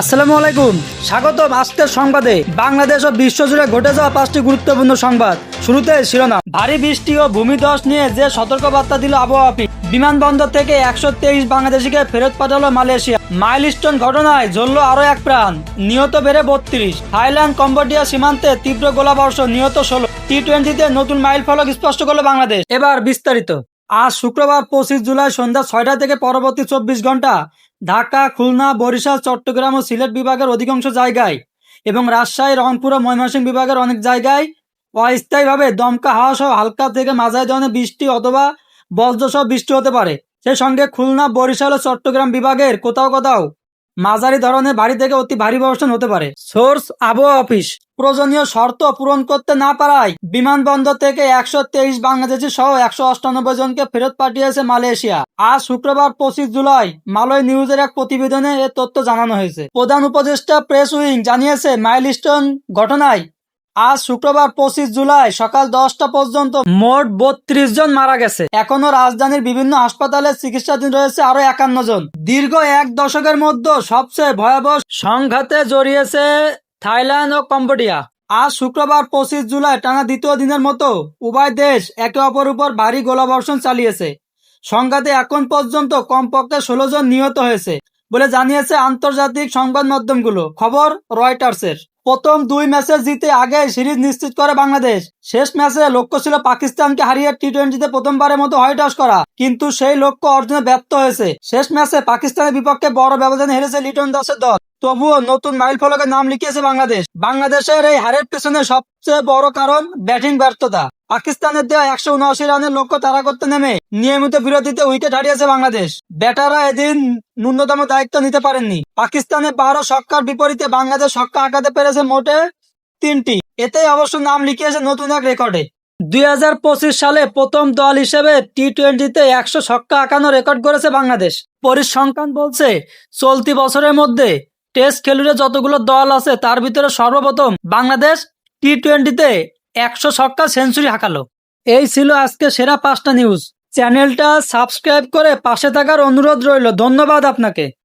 আসসালামু আলাইকুম, স্বাগতম আজকের সংবাদে। বাংলাদেশ ও বিশ্বজুড়ে ঘটে যাওয়া 5টি গুরুত্বপূর্ণ সংবাদ। শুরুতে শিরোনাম। ভারী বৃষ্টি ও ভূমিধস নিয়ে যে সতর্কবার্তা দিল আবহাওয়া অফিস। বিমানবন্দর থেকে 123 বাংলাদেশিকে ফেরত পাঠালো মালয়েশিয়া। মাইলস্টোন ঘটনায় জ্বলল আরো এক প্রাণ, নিহত বেড়ে 32। থাইল্যান্ড কম্বোডিয়া সীমান্তে তীব্র গোলাবর্ষণ, নিহত 16। টি-20তে নতুন মাইল ফলক স্পষ্ট করলো বাংলাদেশ। এবার বিস্তারিত। আজ শুক্রবার 25 জুলাই সন্ধ্যা 6টা থেকে পরবর্তী 24 ঘন্টা ঢাকা, খুলনা, বরিশাল, চট্টগ্রাম ও সিলেট বিভাগের অধিকাংশ জায়গায় এবং রাজশাহী, রংপুর ও ময়মনসিংহ বিভাগের অনেক জায়গায় অস্থায়ীভাবে দমকা হাওয়া সহ হালকা থেকে মাঝারি ধরনের বৃষ্টি অথবা বজ্রসহ বৃষ্টি হতে পারে। সেই সঙ্গে খুলনা, বরিশাল ও চট্টগ্রাম বিভাগের কোথাও কোথাও মাঝারি ধরনের ভারী থেকে অতি ভারী বর্ষণ হতে পারে। সোর্স আবহাওয়া অফিস। প্রয়োজনীয় শর্ত পূরণ করতে না পারায় বিমানবন্দর থেকে 123 বাংলাদেশি সহ 198 জনকে ফেরত পাঠিয়েছে মালয়েশিয়া। আজ শুক্রবার 25 জুলাই মালয় নিউজের এক প্রতিবেদনে এ তথ্য জানানো হয়েছে। প্রধান উপদেষ্টা প্রেস উইং জানিয়েছে, মাইলস্টোন ঘটনায় আজ শুক্রবার 25 জুলাই সকাল 10টা পর্যন্ত মোট 32 জন মারা গেছে। এখনো রাজধানীর বিভিন্ন হাসপাতালে চিকিৎসাধীন রয়েছে আরো 51 জন। দীর্ঘ এক দশকের মধ্যে সবচেয়ে ভয়াবহ সংঘাতে জড়িয়েছে থাইল্যান্ড ও কম্বোডিয়া। আজ শুক্রবার 25 জুলাই টানা দ্বিতীয় দিনের মতো উভয় দেশ একে অপর উপর ভারী গোলাবর্ষণ চালিয়েছে। সংঘাতে এখন পর্যন্ত কমপক্ষে 16 জন নিহত হয়েছে বলে জানিয়েছে আন্তর্জাতিক সংবাদ মাধ্যমগুলো। খবর রয়টার্সের। প্রথম 2 ম্যাচে জিতে আগে সিরিজ নিশ্চিত করে বাংলাদেশ। শেষ ম্যাচে লক্ষ্য ছিল পাকিস্তানকে হারিয়ে টি-20তে প্রথমবারের মতো হোয়াইট হাউস করা, কিন্তু সেই লক্ষ্য অর্জনে ব্যর্থ হয়েছে। শেষ ম্যাচে পাকিস্তানের বিপক্ষে বড় ব্যবধানে হেরেছে লিটন দাসের দল। তবুও নতুন মাইল ফলকের নাম লিখিয়েছে বাংলাদেশ। বাংলাদেশের এই হারের পেছনে সবচেয়ে বড় কারণ ব্যাটিং ব্যর্থতা। পাকিস্তানের দেওয়া 179 রানের লক্ষ্য তাড়া করতে নেমে নিয়মিত বিরতিতে উইকেট হারিয়েছে বাংলাদেশ। ব্যাটাররা এদিন ন্যূনতম দায়িত্ব নিতে পারেননি। পাকিস্তানের 12 ছক্কার বিপরীতে বাংলাদেশ ছক্কা আঁকাতে পেরেছে মোটে 3টি। এতেই অবশ্য নাম লিখিয়েছে নতুন এক রেকর্ডে। 2025 সালে প্রথম দল হিসেবে টি-20তে 100 ছক্কা আঁকানো রেকর্ড করেছে বাংলাদেশ। পরিসংখ্যান বলছে, চলতি বছরের মধ্যে টেস্ট খেলুড়ে যতগুলো দল আছে তার ভিতরে সর্বপ্রথম বাংলাদেশ টি-20তে 100 ছক্কা সেঞ্চুরি হাঁকালো। এই ছিল আজকে সেরা 5টা নিউজ। চ্যানেলটা সাবস্ক্রাইব করে পাশে থাকার অনুরোধ রইল। ধন্যবাদ আপনাকে।